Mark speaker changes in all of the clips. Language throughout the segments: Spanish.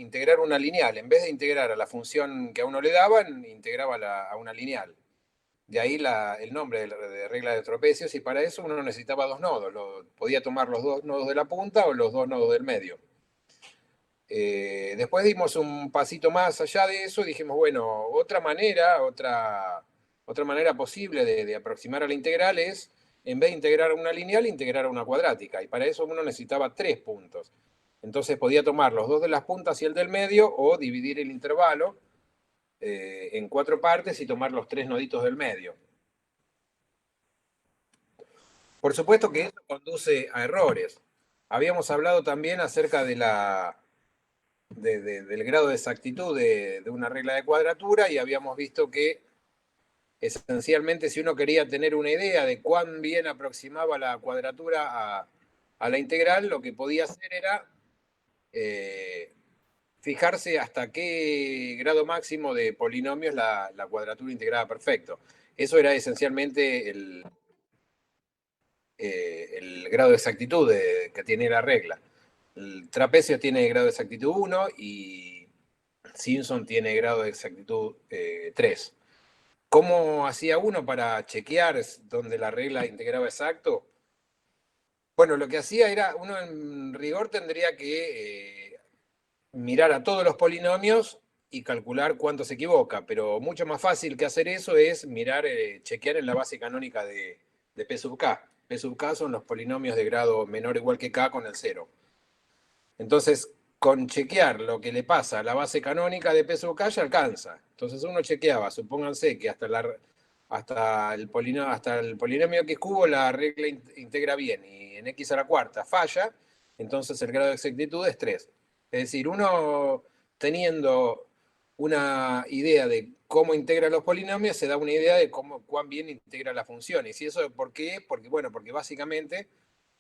Speaker 1: integrar una lineal. En vez de integrar a la función que a uno le daban, integraba a una lineal. De ahí el nombre de regla de trapecios, y para eso uno necesitaba dos nodos. Podía tomar los dos nodos de la punta o los dos nodos del medio. Después dimos un pasito más allá de eso y dijimos, bueno, otra manera posible de aproximar a la integral es, en vez de integrar a una lineal, integrar a una cuadrática. Y para eso uno necesitaba 3 puntos. Entonces podía tomar los dos de las puntas y el del medio, o dividir el intervalo en 4 partes y tomar los 3 noditos del medio. Por supuesto que eso conduce a errores. Habíamos hablado también acerca del grado de exactitud de una regla de cuadratura, y habíamos visto que esencialmente, si uno quería tener una idea de cuán bien aproximaba la cuadratura a la integral, lo que podía hacer era fijarse hasta qué grado máximo de polinomios la cuadratura integraba perfecto. Eso era esencialmente el grado de exactitud que tiene la regla. El trapecio tiene grado de exactitud 1 y Simpson tiene grado de exactitud 3. ¿Cómo hacía uno para chequear donde la regla integraba exacto? Bueno, lo que hacía era, uno en rigor tendría que mirar a todos los polinomios y calcular cuánto se equivoca, pero mucho más fácil que hacer eso es mirar, chequear en la base canónica de P sub k. P sub k son los polinomios de grado menor o igual que k con el 0. Entonces, con chequear lo que le pasa a la base canónica de P sub k ya alcanza. Entonces uno chequeaba, supónganse que hasta el polinomio x cubo la regla integra bien, y en x a la cuarta falla, entonces el grado de exactitud es 3. Es decir, uno teniendo una idea de cómo integra los polinomios, se da una idea de cuán bien integra las funciones. ¿Y eso por qué? Porque básicamente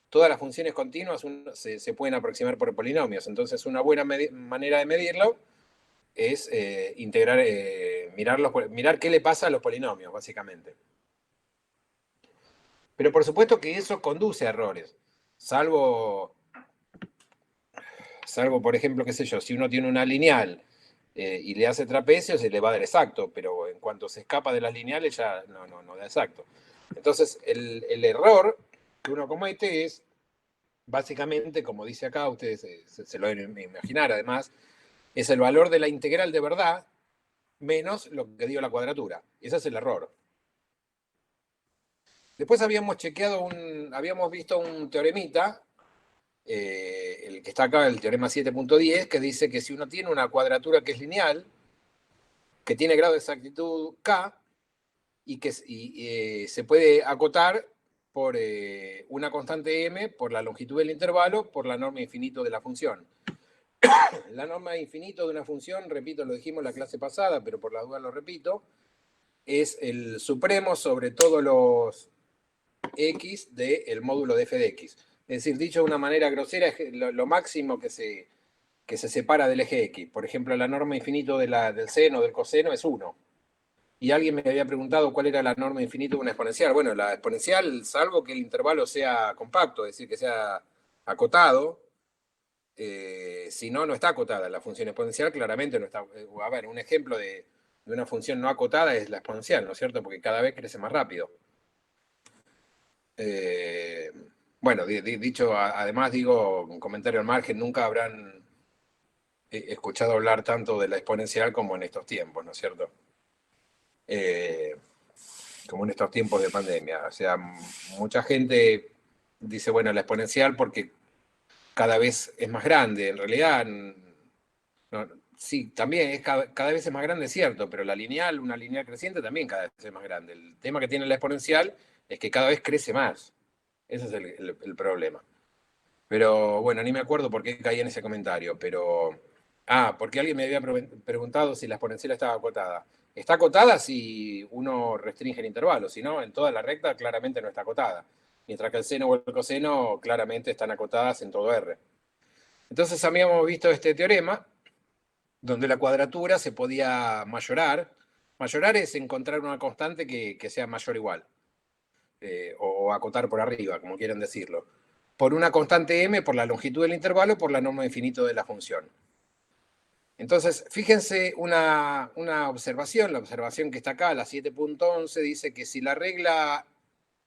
Speaker 1: todas las funciones continuas se pueden aproximar por polinomios. Entonces, una buena manera de medirlo es mirar qué le pasa a los polinomios, básicamente. Pero por supuesto que eso conduce a errores, salvo por ejemplo, qué sé yo, si uno tiene una lineal y le hace trapecio, se le va a dar exacto, pero en cuanto se escapa de las lineales ya no da exacto. Entonces, el error que uno comete es, básicamente, como dice acá, ustedes se lo deben imaginar además, es el valor de la integral de verdad menos lo que dio la cuadratura. Ese es el error. Después habíamos visto un teoremita, el que está acá, el teorema 7.10, que dice que si uno tiene una cuadratura que es lineal, que tiene grado de exactitud k, y que se puede acotar por una constante m, por la longitud del intervalo, por la norma de infinito de la función. La norma de infinito de una función, repito, lo dijimos la clase pasada, pero por la duda lo repito, es el supremo sobre todos los x del módulo de f de x. Es decir, dicho de una manera grosera, es lo máximo que se separa del eje x. Por ejemplo, la norma de infinito del seno, del coseno, es 1. Y alguien me había preguntado cuál era la norma de infinito de una exponencial. Bueno, la exponencial, salvo que el intervalo sea compacto, es decir, que sea acotado, si no está acotada. La función exponencial claramente no está. A ver, un ejemplo de una función no acotada es la exponencial, ¿no es cierto? Porque cada vez crece más rápido. Bueno, además digo, un comentario al margen, nunca habrán escuchado hablar tanto de la exponencial como en estos tiempos, ¿no es cierto? Como en estos tiempos de pandemia. O sea, mucha gente dice, bueno, la exponencial porque cada vez es más grande. En realidad, no, sí, también cada vez es más grande, es cierto, pero una lineal creciente también cada vez es más grande. El tema que tiene la exponencial es que cada vez crece más. Ese es el problema. Pero bueno, ni me acuerdo por qué caí en ese comentario, pero... porque alguien me había preguntado si la exponencial estaba acotada. Está acotada si uno restringe el intervalo, si no, en toda la recta claramente no está acotada. Mientras que el seno o el coseno claramente están acotadas en todo R. Entonces habíamos visto este teorema, donde la cuadratura se podía mayorar. Mayorar es encontrar una constante que sea mayor o igual. O acotar por arriba, como quieran decirlo. Por una constante m, por la longitud del intervalo, por la norma de infinito de la función. Entonces, fíjense una observación, la observación que está acá, la 7.11, dice que si la regla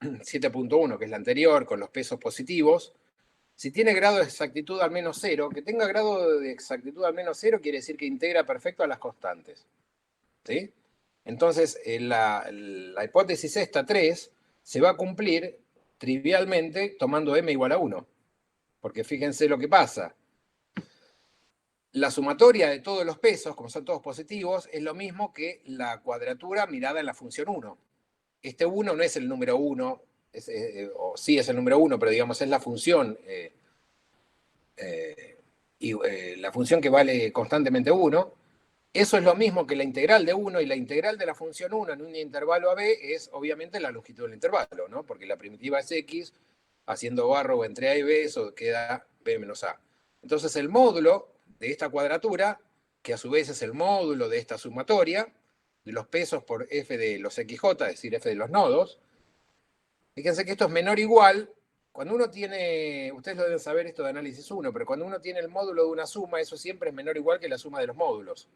Speaker 1: 7.1, que es la anterior, con los pesos positivos, si tiene grado de exactitud al menos 0, que tenga grado de exactitud al menos 0 quiere decir que integra perfecto a las constantes. ¿Sí? Entonces, la hipótesis esta 3 se va a cumplir trivialmente tomando m igual a 1. Porque fíjense lo que pasa. La sumatoria de todos los pesos, como son todos positivos, es lo mismo que la cuadratura mirada en la función 1. Este 1 no es el número 1, o sí es el número 1, pero digamos es la función, la función que vale constantemente 1. Eso es lo mismo que la integral de 1, y la integral de la función 1 en un intervalo AB es obviamente la longitud del intervalo, ¿no? Porque la primitiva es X, haciendo barro entre A y B, eso queda B menos A. Entonces el módulo de esta cuadratura, que a su vez es el módulo de esta sumatoria, de los pesos por f de los xj, es decir, f de los nodos, fíjense que esto es menor o igual, cuando uno tiene, ustedes lo deben saber esto de análisis 1, pero cuando uno tiene el módulo de una suma, eso siempre es menor o igual que la suma de los módulos.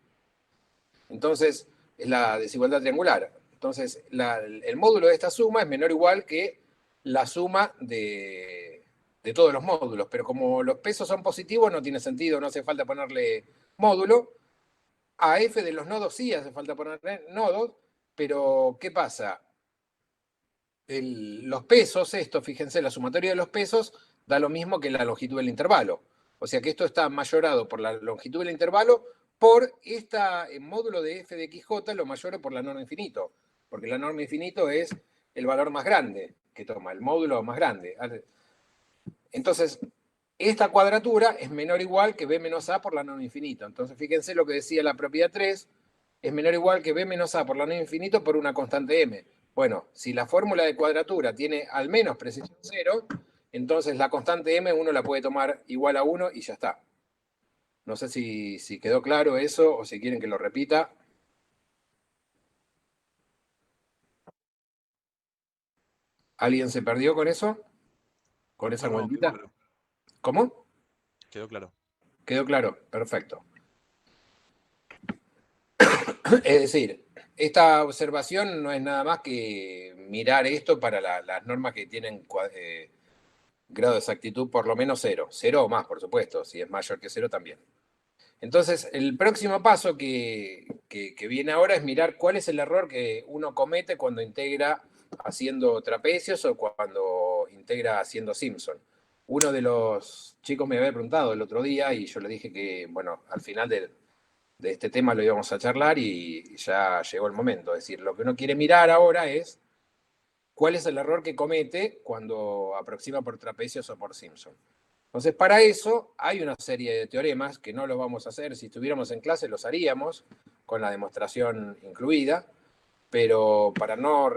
Speaker 1: Entonces, es la desigualdad triangular. Entonces, el módulo de esta suma es menor o igual que la suma de todos los módulos. Pero como los pesos son positivos, no tiene sentido, no hace falta ponerle módulo. A f de los nodos sí hace falta ponerle nodos, pero ¿qué pasa? Los pesos, esto, fíjense, la sumatoria de los pesos da lo mismo que la longitud del intervalo. O sea que esto está mayorado por la longitud del intervalo por este módulo de f de xj, lo mayoro por la norma infinito. Porque la norma infinito es el valor más grande que toma, el módulo más grande. Entonces, esta cuadratura es menor o igual que b menos a por la norma infinito. Entonces, fíjense lo que decía la propiedad 3, es menor o igual que b menos a por la norma infinito por una constante m. Bueno, si la fórmula de cuadratura tiene al menos precisión 0, entonces la constante m uno la puede tomar igual a 1 y ya está. No sé si quedó claro eso o si quieren que lo repita. ¿Alguien se perdió con eso? ¿Con esa
Speaker 2: No, quedó
Speaker 1: vueltita?
Speaker 2: claro.
Speaker 1: ¿Cómo?
Speaker 2: Quedó claro.
Speaker 1: Quedó claro, perfecto. Es decir, esta observación no es nada más que mirar esto para las normas que tienen grado de exactitud por lo menos 0. 0 o más, por supuesto. Si es mayor que 0 también. Entonces, el próximo paso que viene ahora es mirar cuál es el error que uno comete cuando integra haciendo trapecios o cuando integra haciendo Simpson. Uno de los chicos me había preguntado el otro día y yo le dije que, bueno, al final de este tema lo íbamos a charlar y ya llegó el momento. Es decir, lo que uno quiere mirar ahora es cuál es el error que comete cuando aproxima por trapecios o por Simpson. Entonces, para eso hay una serie de teoremas que no los vamos a hacer. Si estuviéramos en clase los haríamos, con la demostración incluida, pero para no